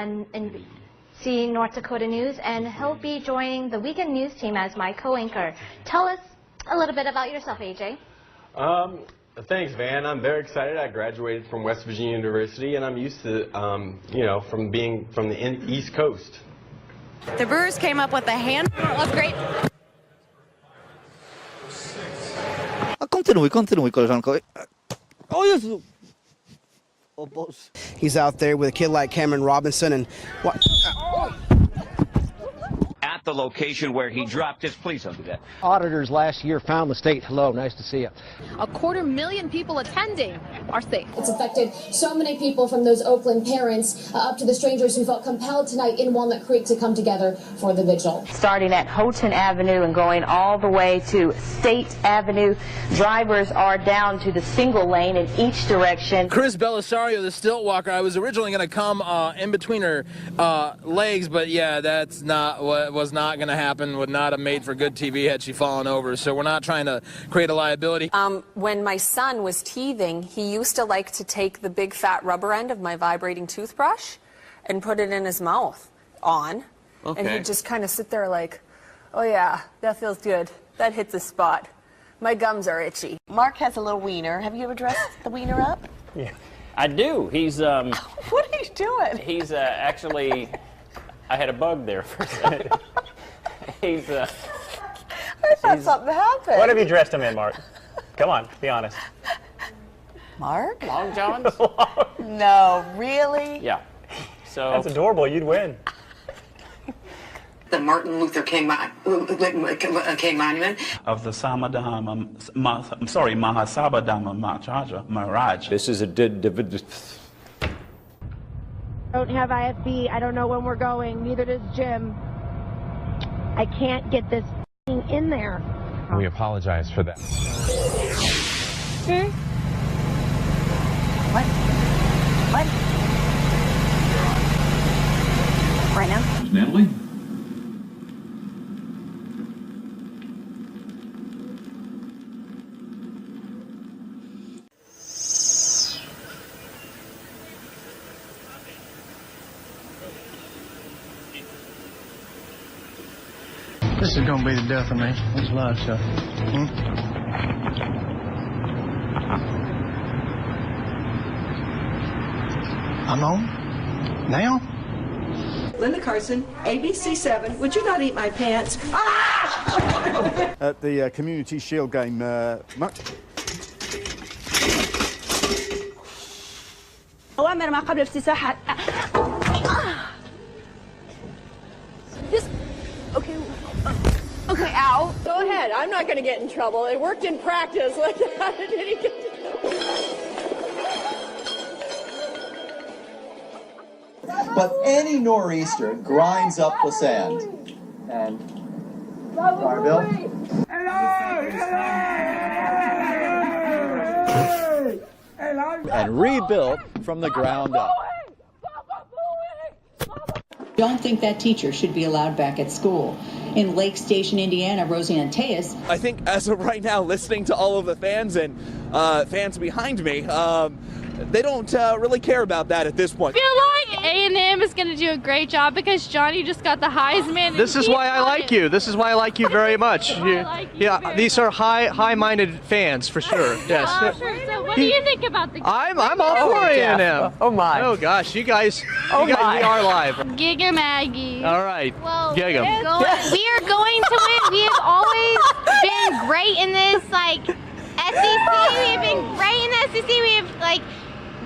on NBC North Dakota News, and he'll be joining the Weekend News team as my co-anchor. Tell us a little bit about yourself, AJ. Thanks, Van. I'm very excited. I graduated from West Virginia University, and I'm used to, from being from the East Coast. The Brewers came up with a handful of great... Continue, koleżanko. O Jezu! O Boże. He's out there with a kid like Cameron Robinson and what? At the location where he dropped it. Please don't do that. Auditors last year found the state. Hello, nice to see you. 250,000 people attending our state. It's affected so many people, from those Oakland parents up to the strangers who felt compelled tonight in Walnut Creek to come together for the vigil. Starting at Houghton Avenue and going all the way to State Avenue, drivers are down to the single lane in each direction. Chris Belisario, the stilt walker, I was originally going to come in between her legs, but yeah, that's not what was not going to happen, would not have made for good TV had she fallen over, so we're not trying to create a liability. When my son was teething, he used to like to take the big fat rubber end of my vibrating toothbrush and put it in his mouth and he'd just kind of sit there like, oh yeah, that feels good, that hits the spot, my gums are itchy. Mark has a little wiener. Have you ever dressed the wiener up? Yeah, I do. He's what are you doing? He's actually, I had a bug there for a second. He's I thought something happened. What have you dressed him in, Mark? Come on, be honest. Mark? Long Johns? No, really? Yeah. So that's adorable. You'd win. The Martin Luther King Monument of the Mahasabadama Maharaj. This is a don't have IFB. I don't know when we're going. Neither does Jim. I can't get this thing in there. We apologize for that. What? What? Right now? Natalie? This is going to be the death of me. There's a lot of stuff. I'm on? Now? Linda Carson, ABC7. Would you not eat my pants? Ah! At the Community Shield game, Mark. أوامر ما قبل افتتاح. Okay, ow. Go ahead. I'm not going to get in trouble. It worked in practice. Like, how did he get But any nor'easter grinds up the sand. And Bill. And rebuilt from the ground up. Don't think that teacher should be allowed back at school. In Lake Station, Indiana, Roseanne Tejas. I think as of right now, listening to all of the fans and fans behind me, they don't really care about that at this point. I feel like A&M is going to do a great job because Johnny just got the Heisman. This is why I like you. This is why I like you very much. These are high-minded fans for sure. Yes. Sure. So what do you think about the game? I'm all for A&M. Oh my. Oh gosh, you guys, we are live. Giga Maggie. All right. Well, Giga. we are going to win. We have always been great in this, SEC. We have been great in the SEC. We have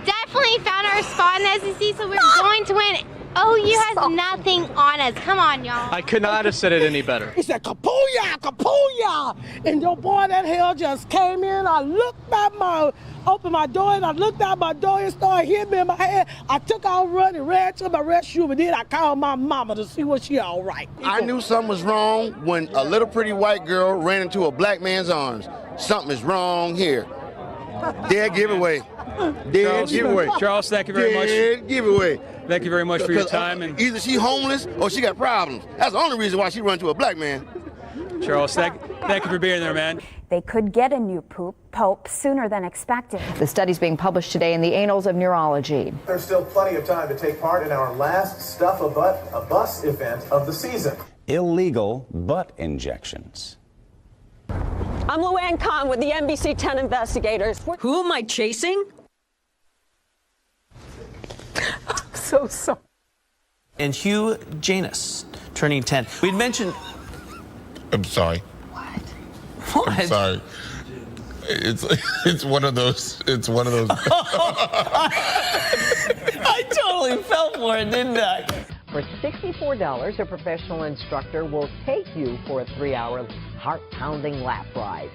definitely found our spot in the SEC, so we're going to win. OU has nothing on us. Come on, y'all. I could not have said it any better. He said, Kapooyah, Kapooyah. And your boy, that hell just came in. I opened my door, and I looked out my door and started hitting me in my head. I took out running, ran to my restroom, and then I called my mama to see was she all right. I knew something was wrong when a little pretty white girl ran into a black man's arms. Something is wrong here. Dead giveaway. Dead giveaway. Charles, thank you very much. Dead giveaway. Thank you very much for your time. And either she homeless or she got problems. That's the only reason why she run to a black man. Charles, thank Thank you for being there, man. They could get a new pope sooner than expected. The study's being published today in the Annals of Neurology. There's still plenty of time to take part in our last Stuff a Bus event of the season. Illegal butt injections. I'm Luann Kahn with the NBC 10 investigators. Who am I chasing? I'm so sorry. And Hugh Janus, turning 10. We'd mentioned... I'm sorry. What? I'm sorry. It's one of those. It's one of those. I totally fell for it, didn't I? For $64, a professional instructor will take you for a 3-hour heart-pounding lap ride.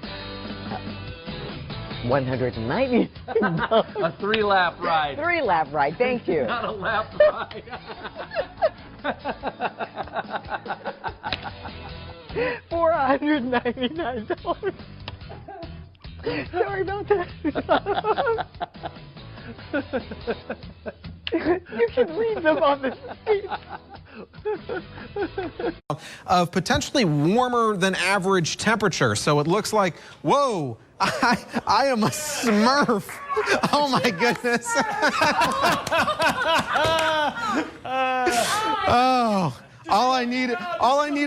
$190. A 3-lap ride. 3-lap ride, thank you. Not a lap ride. $499. Sorry about that. You can read them on the seat. Of potentially warmer than average temperature. So it looks like, whoa, I am a Smurf. Oh my goodness. Oh. All I need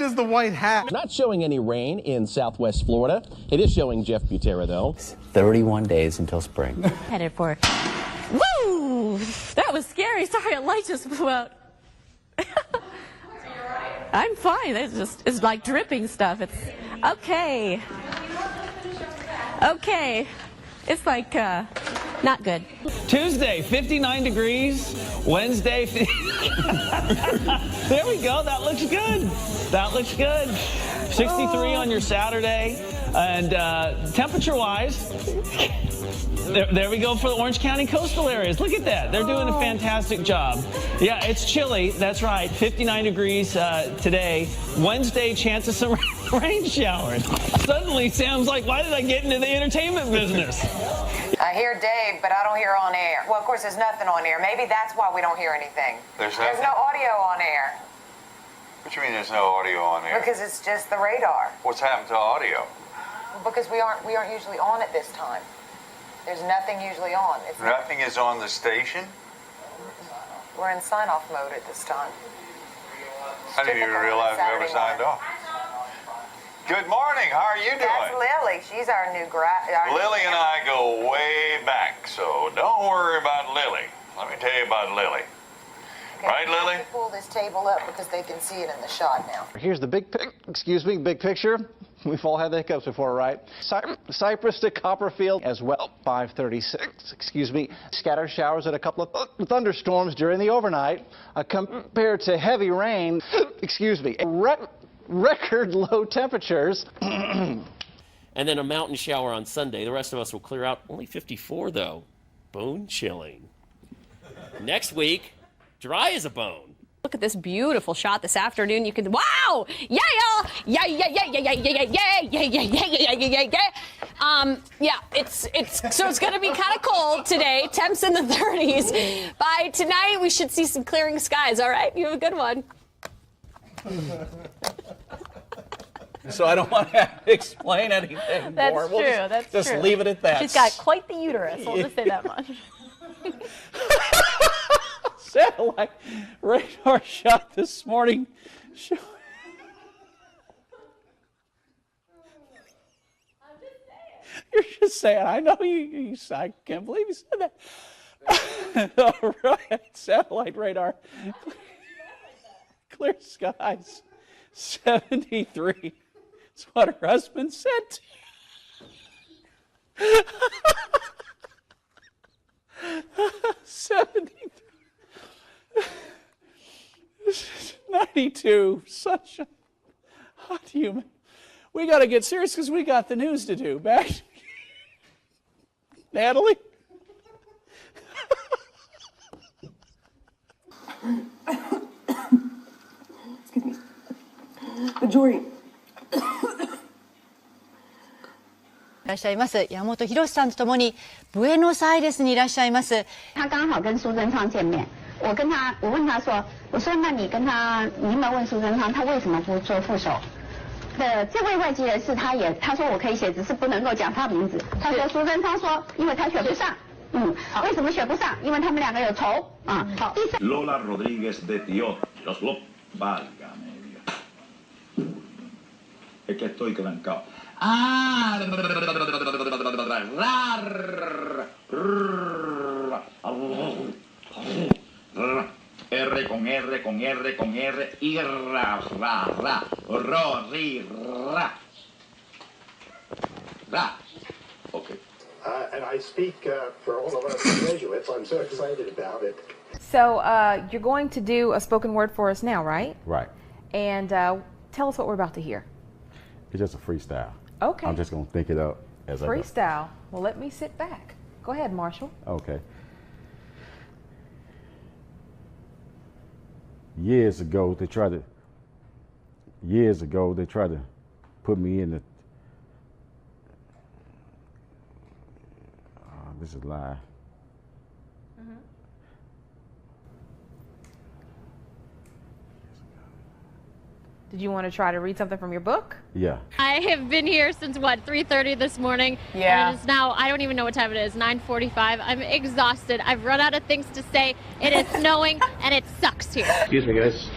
is the white hat. Not showing any rain in southwest Florida. It is showing Jeff Butera, though. 31 days until spring. Headed for... Woo! That was scary. Sorry, a light just blew out. I'm fine. It's like dripping stuff. It's okay. Okay. It's like, not good. Tuesday, 59 degrees. Wednesday, there we go. That looks good. That looks good. 63 on your Saturday. And temperature-wise, there we go for the Orange County coastal areas. Look at that. They're doing a fantastic job. Yeah, it's chilly. That's right. 59 degrees today. Wednesday, chance of some rain showers. Suddenly, Sam's like, why did I get into the entertainment business? I hear Dave, but I don't hear on air. Well, of course, there's nothing on air. Maybe that's why we don't hear anything. There's no audio on air. What do you mean there's no audio on air? Because it's just the radar. What's happened to audio? Because we aren't usually on at this time. There's nothing usually on. Nothing is on the station? We're in sign-off mode at this time. I didn't even realize we ever signed off. Good morning. How are you doing? That's Lily. She's our new grad. Lily and I go way back, so don't worry about Lily. Let me tell you about Lily. Okay, right, Lily? Pull this table up because they can see it in the shot now. Here's the big picture. We've all had the hiccups before, right? Cypress to Copperfield as well. 5:36. Scattered showers and a couple of thunderstorms during the overnight. Compared to heavy rain. Record low temperatures. And then a mountain shower on Sunday. The rest of us will clear out. Only 54, though. Bone chilling. Next week, dry as a bone. Look at this beautiful shot this afternoon. You can, wow! Yeah, yeah, yeah, yeah, yeah, yeah, yeah, yeah, yeah, yeah, yeah, yeah, yeah, yeah. Yeah, it's gonna be kind of cold today. Temps in the 30s. By tonight, we should see some clearing skies. All right, you have a good one. So I don't want to explain anything That's more. true. That's just true. leave it at that. She's got quite the uterus. We'll just say that much. Satellite radar shot this morning. You're just saying. I know you. I can't believe you said that. All right, satellite radar. Clear skies. 73. That's what her husband said. 73. 92. Such a hot human. We got to get serious because we got the news to do. Back, Natalie. Excuse me. The jury. いらっしゃいます山本博さんとともにブエノスアイレスにいらっしゃいます。他刚好跟苏贞昌见面，我问他说，我说那你跟他，你有没有问苏贞昌他为什么不做副手？这位外籍人士他说我可以写，只是不能够讲他名字。他说苏贞昌说，因为他选不上。为什么选不上？因为他们两个有仇啊。好。Lola Rodríguez de Tiotlos, válgame Dios. Es que estoy trancado. R con R con R con R y ra ra ra ro ri ra ra. Okay. And I speak for all of us Jesuits. I'm so excited about it. So you're going to do a spoken word for us now, right? Right. And tell us what we're about to hear. It's just a freestyle. Okay. I'm just going to think it up as I go. Freestyle. Well, let me sit back. Go ahead, Marshall. Okay. Years ago, they tried to put me in the, this is live. Did you want to try to read something from your book? Yeah. I have been here since, what, 3:30 this morning? Yeah. And it is now, I don't even know what time it is, 9:45. I'm exhausted. I've run out of things to say. It is snowing, and it sucks here. Excuse me, guys.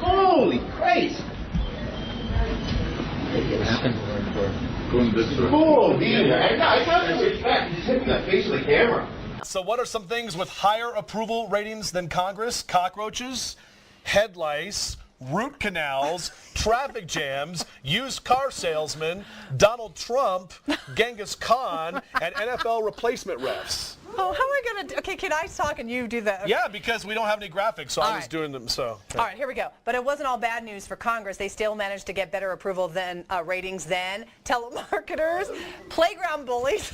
Holy Christ! What happened? Oh, I got the respect. He's hitting the face of the camera. So what are some things with higher approval ratings than Congress? Cockroaches, head lice, root canals, traffic jams, used car salesmen, Donald Trump, Genghis Khan, and NFL replacement refs. Oh, how am I going to do? Okay, can I talk and you do that? Yeah, because we don't have any graphics, so I was doing them, so. Okay. All right, here we go. But it wasn't all bad news for Congress. They still managed to get better approval than ratings than telemarketers, playground bullies,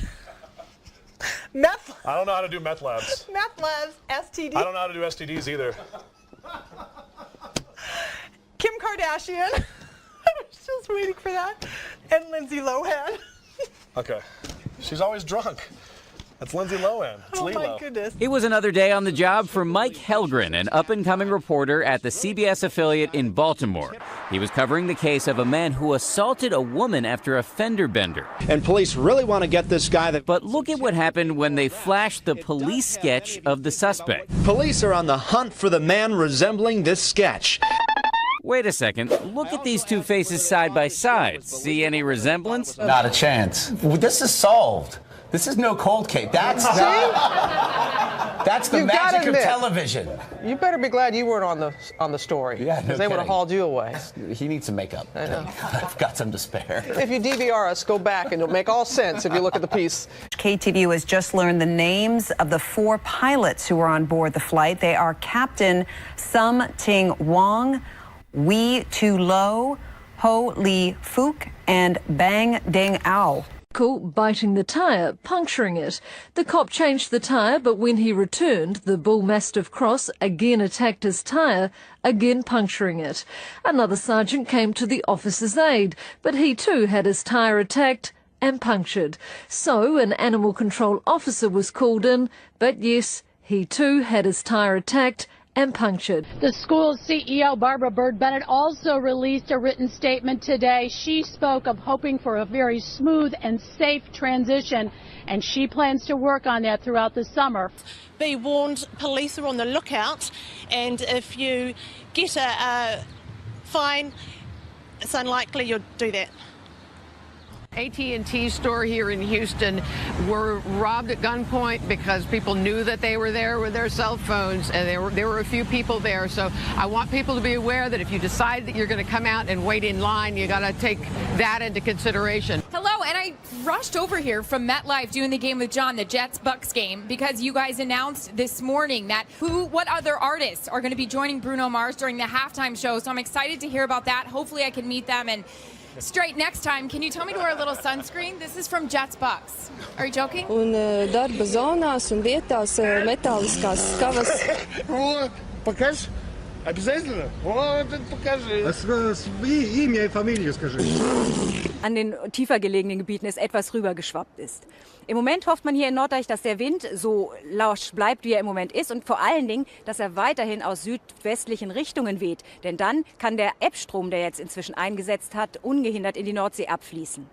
meth. I don't know how to do meth labs. Meth labs, STDs. I don't know how to do STDs either. Kim Kardashian. I was just waiting for that. And Lindsay Lohan. Okay. She's always drunk. That's Lindsay Lohan. It's Lilo. My goodness. It was another day on the job for Mike Helgren, an up-and-coming reporter at the CBS affiliate in Baltimore. He was covering the case of a man who assaulted a woman after a fender bender. And police really want to get this guy. But look at what happened when they flashed the police sketch of the suspect. Police are on the hunt for the man resembling this sketch. Wait a second. Look at these two faces side by side. See any resemblance? Not a chance. This is solved. This is no cold case. That's the magic of television. You better be glad you weren't on the story. Yeah, because they would have hauled you away. He needs some makeup. I know. I've got some to spare. If you DVR us, go back and it'll make all sense if you look at the piece. KTVU has just learned the names of the 4 pilots who were on board the flight. They are Captain Sum Ting Wong, Wee Tu Lo, Ho Li Fook, and Bang Ding Ao. Biting the tyre, puncturing it. The cop changed the tyre, but when he returned, the bull mastiff cross again attacked his tyre, again puncturing it. Another sergeant came to the officer's aid, but he too had his tyre attacked and punctured. So an animal control officer was called in, but yes, he too had his tyre attacked and punctured. The school's CEO, Barbara Bird-Bennett, also released a written statement today. She spoke of hoping for a very smooth and safe transition, and she plans to work on that throughout the summer. Be warned, police are on the lookout, and if you get a fine, it's unlikely you'll do that. AT&T store here in Houston were robbed at gunpoint because people knew that they were there with their cell phones, and there were a few people there. So I want people to be aware that if you decide that you're going to come out and wait in line, you got to take that into consideration. Hello, and I rushed over here from MetLife doing the Game with John, the Jets-Bucks game, because you guys announced this morning that what other artists are going to be joining Bruno Mars during the halftime show. So I'm excited to hear about that. Hopefully I can meet them. And straight next time, can you tell me to wear a little sunscreen? This is from Jets Bucks. Are you joking? Un darba zonās un vietās metāliskās skavas. Because Обязательно? Вот, покажи. Имя и фамилию скажи. An den tiefer gelegenen Gebieten es etwas rübergeschwappt ist. Im Moment hofft man hier in Norddeich, dass der Wind so lausch bleibt, wie er im Moment ist und vor allen Dingen, dass er weiterhin aus südwestlichen Richtungen weht. Denn dann kann der Ebbstrom, der jetzt inzwischen eingesetzt hat, ungehindert in die Nordsee abfließen.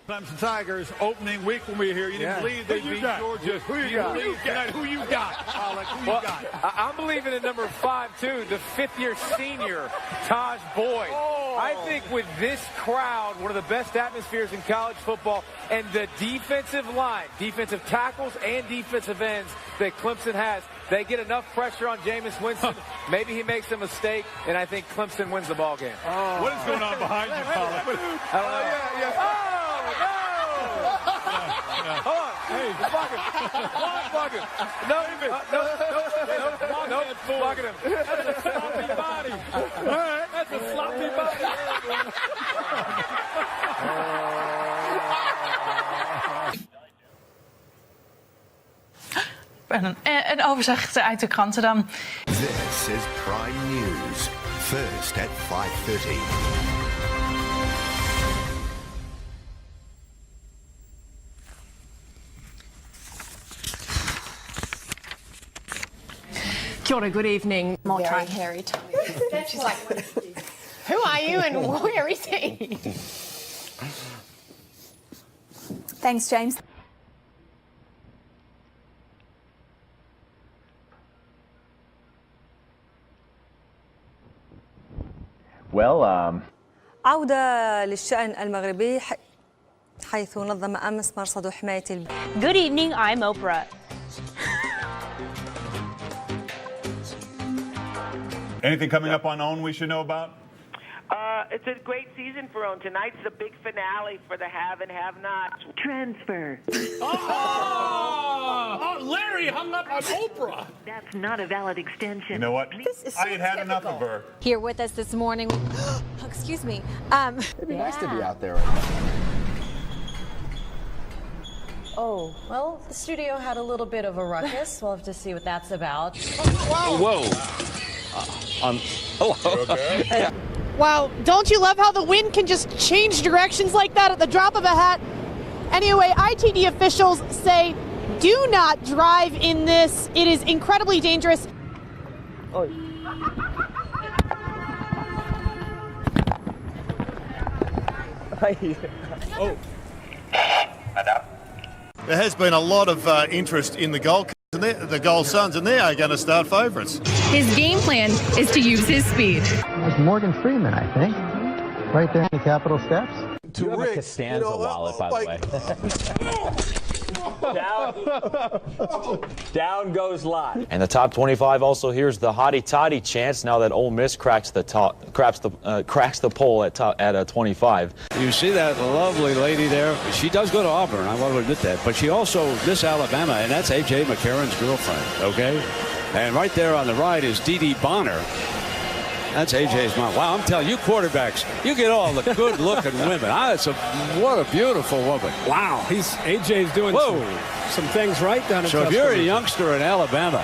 Clemson Tigers opening week when we were here. You didn't believe they beat Georgia. Who you got? Who you got? Who you got? I'm believing in number 5 too, the 5th-year senior, Taj Boyd. I think with this crowd, one of the best atmospheres in college football, and the defensive line, defensive tackles and defensive ends that Clemson has, they get enough pressure on Jameis Winston. Maybe he makes a mistake, and I think Clemson wins the ball game. What is going on behind you, Pollock? Hold on. Hey, block him. Block him. No, block him. That's a sloppy body. That's a sloppy body. Een overzicht uit de kranten dan. This is Prime News. First at 5:30. Kia ora, good evening. Very hairy Tommy. She's like, Who are you and where is he? thanks, James. Well, عودة للشأن المغربي حيث نظم أمس مرصد حماية Good evening, I'm Oprah. Anything coming up on OWN we should know about? It's a great season for OWN. Tonight's the big finale for the have and have-nots. Transfer. Oh, Larry hung up on Oprah. That's not a valid extension. You know what? I ain't had enough of her. Here with us this morning. Oh, excuse me. It'd be nice to be out there right now. Oh, well, the studio had a little bit of a ruckus. We'll have to see what that's about. Whoa. Hello. Okay? Wow, don't you love how the wind can just change directions like that at the drop of a hat? Anyway, ITD officials say do not drive in this. It is incredibly dangerous. Oh. There has been a lot of interest in the Gold Coast and the Gold Suns, and they are going to start favourites. His game plan is to use his speed. That's Morgan Freeman, I think. Right there in the Capitol steps. You have a Costanza wallet, by the way. Down goes Lot. And the top 25 also hears the hottie toddy chants now that Ole Miss cracks the poll at 25. You see that lovely lady there? She does go to Auburn, I want to admit that. But she also Miss Alabama, and that's A.J. McCarron's girlfriend, okay? And right there on the right is Dee Dee Bonner. That's A.J.'s mom. Wow, I'm telling you, quarterbacks, you get all the good-looking women. What a beautiful woman. Wow, A.J.'s doing some things right down in So if you're a youngster in Alabama,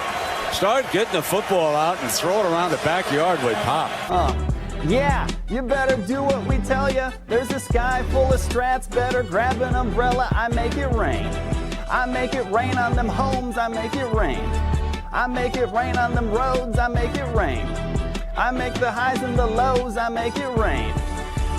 start getting the football out and throw it around the backyard with Pop. Yeah, you better do what we tell you. There's a sky full of strats, better grab an umbrella, I make it rain. I make it rain on them homes, I make it rain. I make it rain on them roads, I make it rain. I make the highs and the lows, I make it rain.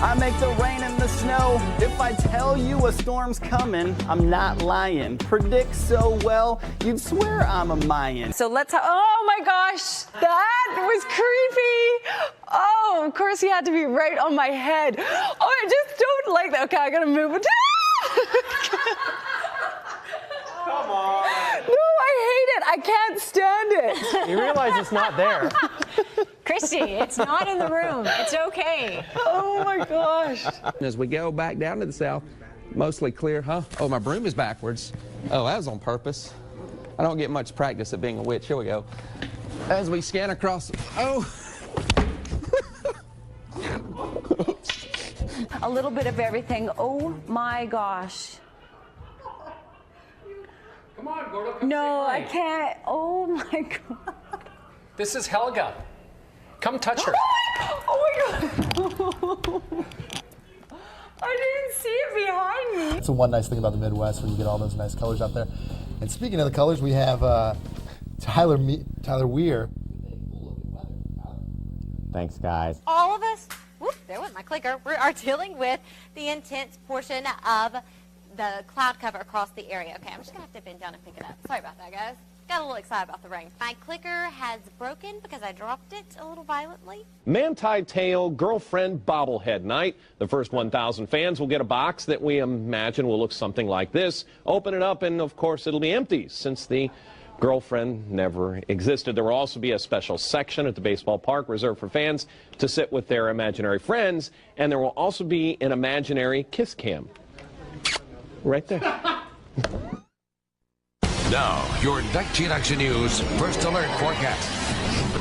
I make the rain and the snow. If I tell you a storm's coming, I'm not lying. Predict so well, you'd swear I'm a Mayan. So oh my gosh, that was creepy. Oh, of course he had to be right on my head. Oh, I just don't like that. Okay, I gotta move it. Come on. No, I hate it. I can't stand it. You realize it's not there. Christy, it's not in the room. It's okay. Oh my gosh. As we go back down to the south, mostly clear, huh? Oh, my broom is backwards. Oh, that was on purpose. I don't get much practice at being a witch. Here we go. As we scan across, A little bit of everything. Oh my gosh. Come on, Gordo. No, I can't. Oh my God. This is Helga. Come touch her. Oh my God. I didn't see it behind me. That's the one nice thing about the Midwest when you get all those nice colors out there. And speaking of the colors, we have Tyler Weir. Thanks, guys. All of us, whoop, there went my clicker, we are dealing with the intense portion of the cloud cover across the area. Okay, I'm just going to have to bend down and pick it up. Sorry about that, guys. Got a little excited about the rain. My clicker has broken because I dropped it a little violently. Man-Tie Tail Girlfriend Bobblehead Night. The first 1,000 fans will get a box that we imagine will look something like this. Open it up and, of course, it'll be empty since the girlfriend never existed. There will also be a special section at the baseball park reserved for fans to sit with their imaginary friends, and there will also be an imaginary kiss cam. Right there. Now, your 19 Action News First Alert Forecast.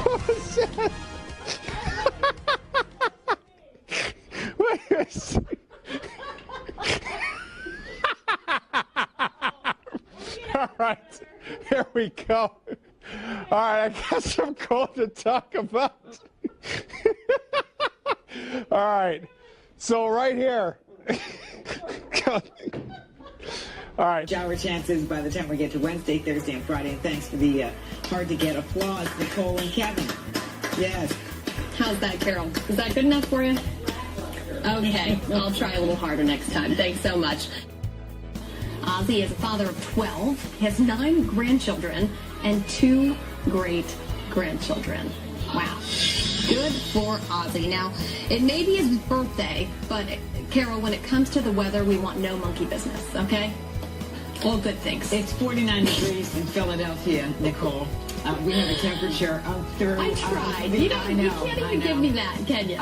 What was that? Wait a second. All right, here we go. All right, I got some cold to talk about. All right, so right here. All right. Shower chances by the time we get to Wednesday, Thursday, and Friday. And thanks for the hard-to-get applause, Nicole and Kevin. Yes. How's that, Carol? Is that good enough for you? Okay, I'll try a little harder next time. Thanks so much. Ozzy is a father of 12. He has 9 grandchildren and 2 great-grandchildren. Wow. Good for Ozzy. Now, it may be his birthday, but, Carol, when it comes to the weather, we want no monkey business, okay? All good things. It's 49 degrees in Philadelphia, Nicole. We have a temperature of 30. I tried. You can't even give me that, can you?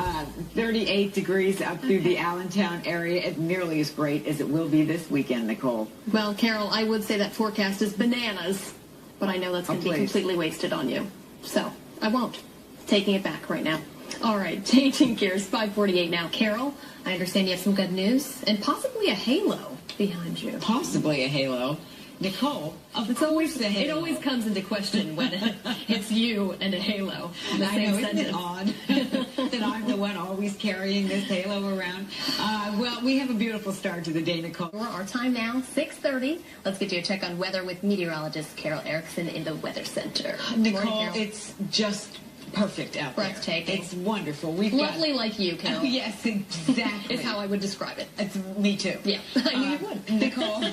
38 degrees up through the Allentown area. It's nearly as great as it will be this weekend, Nicole. Well, Carol, I would say that forecast is bananas, but I know that's going to be completely wasted on you. So, I won't. Taking it back right now. All right, changing gears, 5:48 now. Carol, I understand you have some good news and possibly a halo behind you. Possibly a halo. Nicole, It always comes into question when it's you and a halo. I know, isn't it odd that I'm the one always carrying this halo around? Well, we have a beautiful start to the day, Nicole. Our time now, 6:30. Let's get you a check on weather with meteorologist Carol Erickson in the Weather Center. Nicole, Morning, Carol. It's just perfect out there. Breathtaking. It's wonderful. Lovely like you, Carol. Yes, exactly. Is how I would describe it. It's me too. Yeah, I knew you would. Nicole.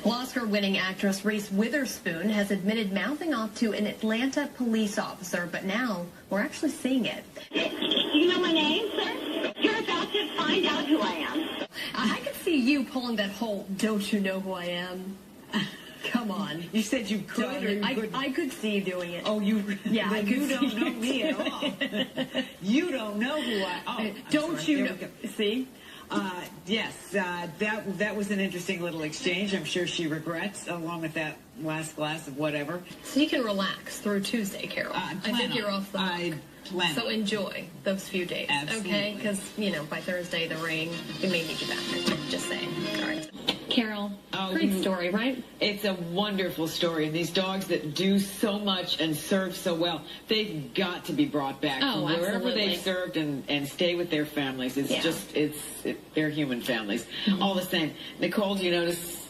Oscar-winning actress Reese Witherspoon has admitted mouthing off to an Atlanta police officer, but now we're actually seeing it. You know my name, sir? You're about to find out who I am. I could see you pulling that whole, don't you know who I am? Come on. You said you could or you couldn't? I could see you doing it. Oh, you? Yeah, I could. You don't know me at all. You don't know who I. Oh, don't you know? See. Yes, that was an interesting little exchange. I'm sure she regrets, along with that last glass of whatever. So you can relax through Tuesday, Carol. I think you're off the hook. So enjoy those few days, Absolutely. Okay? Because, by Thursday, the rain, we may need you back. Just saying. All right. Carol, great story, right? It's a wonderful story. And these dogs that do so much and serve so well, they've got to be brought back from wherever absolutely. they've served and stay with their families. It's they're human families. Mm-hmm. All the same. Nicole, do you notice?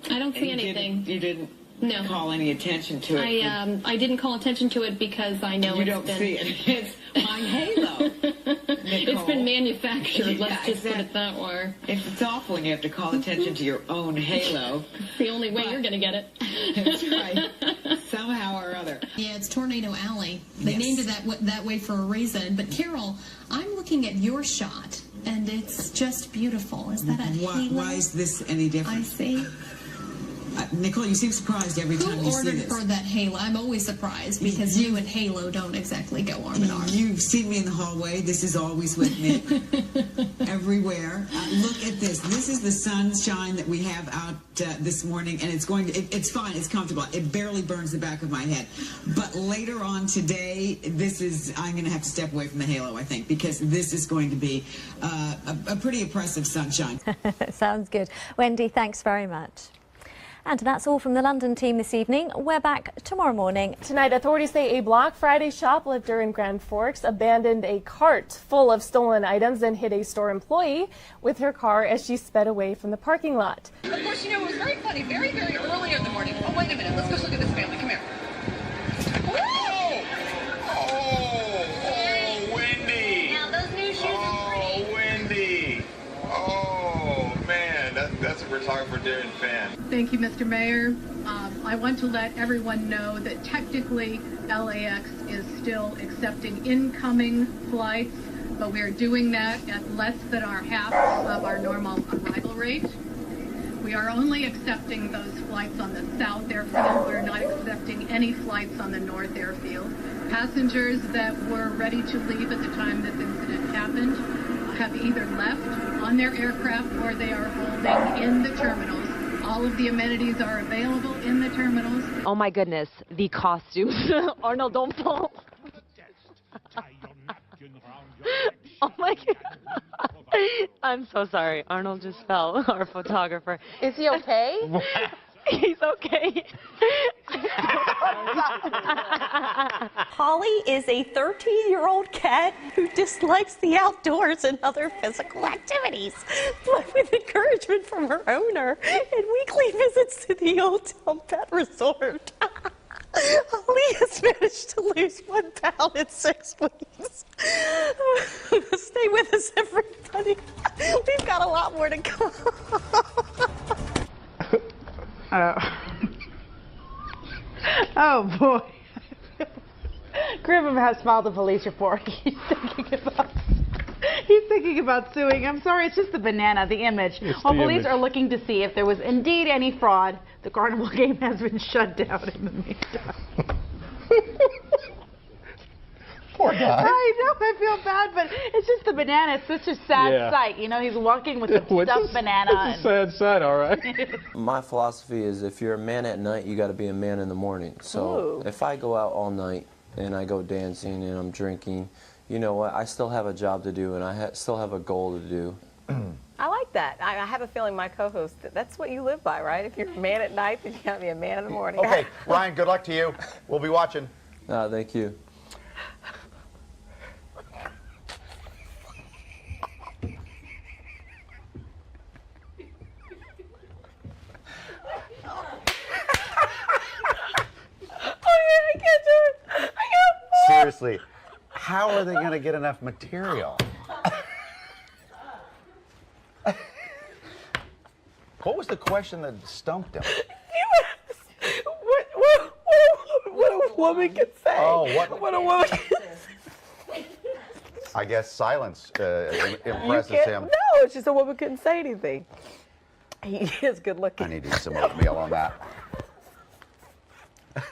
I don't see anything. You didn't No. call any attention to it. I didn't call attention to it because I know you don't see it. It's my halo. It's been manufactured. Yeah, Let's just put it that way. It's awful when you have to call attention to your own halo. It's the only way you're going to get it. That's right. Somehow or other. Yeah, it's Tornado Alley. They named it that way for a reason. But Carol, I'm looking at your shot, and it's just beautiful. Is that a halo? Why is this any different? I see. Nicole, you seem surprised every time you see Who this. ordered for that halo? I'm always surprised because you and Halo don't exactly go arm in arm. You've seen me in the hallway. This is always with me. Everywhere. Look at this. This is the sunshine that we have out this morning, and it's going to, it's fine. It's comfortable. It barely burns the back of my head. But later on today, I'm going to have to step away from the halo, I think, because this is going to be a pretty oppressive sunshine. Sounds good. Wendy, thanks very much. And that's all from the London team this evening. We're back tomorrow morning. Tonight, authorities say a Black Friday shoplifter in Grand Forks abandoned a cart full of stolen items and hit a store employee with her car as she sped away from the parking lot. Of course, you know, it was very funny, very, very early in the morning. Oh, wait a minute. Let's go look at this family. Come here. Oh, Wendy. Now, those new shoes are pretty. Oh, Wendy. Oh, man. That's a photographer Darren fan. Thank you, Mr. Mayor. I want to let everyone know that technically LAX is still accepting incoming flights, but we are doing that at less than half of our normal arrival rate. We are only accepting those flights on the south airfield. We're not accepting any flights on the north airfield. Passengers that were ready to leave at the time this incident happened have either left on their aircraft or they are holding in the terminals. All of the amenities are available in the terminals. Oh my goodness, the costumes. Arnold, don't fall. Oh my God. I'm so sorry. Arnold just fell, our photographer. Is he okay? He's okay. Holly is a 13-year-old cat who dislikes the outdoors and other physical activities, but with encouragement from her owner and weekly visits to the Old Town Pet Resort. Holly has managed to lose 1 pound in 6 weeks. Stay with us, everybody. We've got a lot more to come. Oh boy. Griffin has filed a police report. He's thinking about suing. I'm sorry, it's just the banana, the image. Police are looking to see if there was indeed any fraud. The carnival game has been shut down in the meantime. Poor guy. I know, I feel bad, but it's just the banana. It's such a sad sight. You know, he's walking with the stuffed banana. It's a sad sight, all right. My philosophy is if you're a man at night, you got to be a man in the morning. So if I go out all night and I go dancing and I'm drinking, you know what? I still have a job to do and I still have a goal to do. I like that. I have a feeling my co-host, that's what you live by, right? If you're a man at night, then you got to be a man in the morning. Okay, Ryan, good luck to you. We'll be watching. Thank you. I can't do it. I can't. Seriously, how are they going to get enough material? What was the question that stumped him? What a woman can say. Oh, what a woman can say. I guess silence impresses him. No, it's just a woman couldn't say anything. He is good looking. I need to eat some oatmeal on that. You're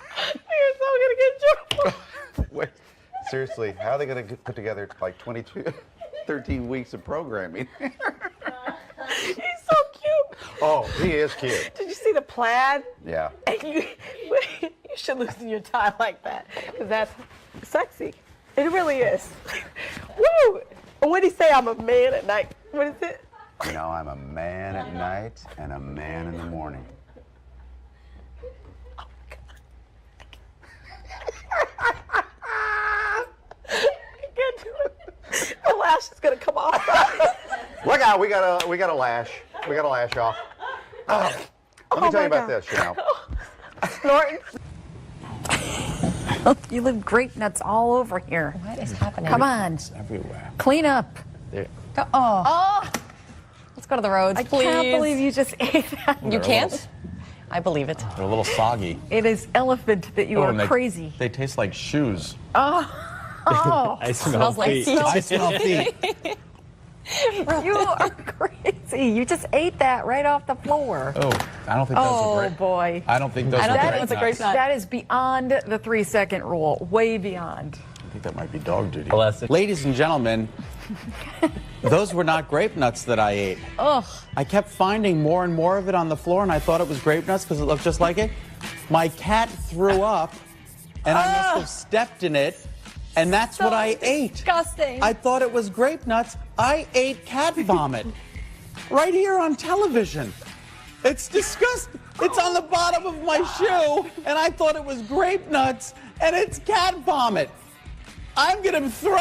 so gonna get in trouble. Wait, seriously, how are they going to put together like 13 weeks of programming? He's so cute. Oh, he is cute. Did you see the plaid? Yeah. And you should loosen your tie like that, because that's sexy. It really is. Woo! What did he say? I'm a man at night. What is it? You know, I'm a man at night and a man in the morning. I can't do it. My lash is gonna come off. Look out! We got a lash. We got a lash off. Let me tell you about this, you know. Snorting. You leave grape nuts all over here. What is happening? Come on. It's everywhere. Clean up. There. Oh. Let's go to the roads, I please. can't believe you just ate that. You can't? I believe it. They're a little soggy. It is elephant that you are crazy. They taste like shoes. Oh. I smell Smells like feet. feet. I smell feet. You are crazy. You just ate that right off the floor. Oh, I don't think those are great. Oh, boy. I don't think those are great. That is beyond the 3-second rule. Way beyond. I think that might be dog duty. Ladies and gentlemen, those were not grape nuts that I ate. Ugh. I kept finding more and more of it on the floor, and I thought it was grape nuts because it looked just like it. My cat threw up, and I must have stepped in it, and that's what I ate. Disgusting. I thought it was grape nuts. I ate cat vomit right here on television. It's disgusting. It's on the bottom of my shoe, and I thought it was grape nuts, and it's cat vomit. I'm going to throw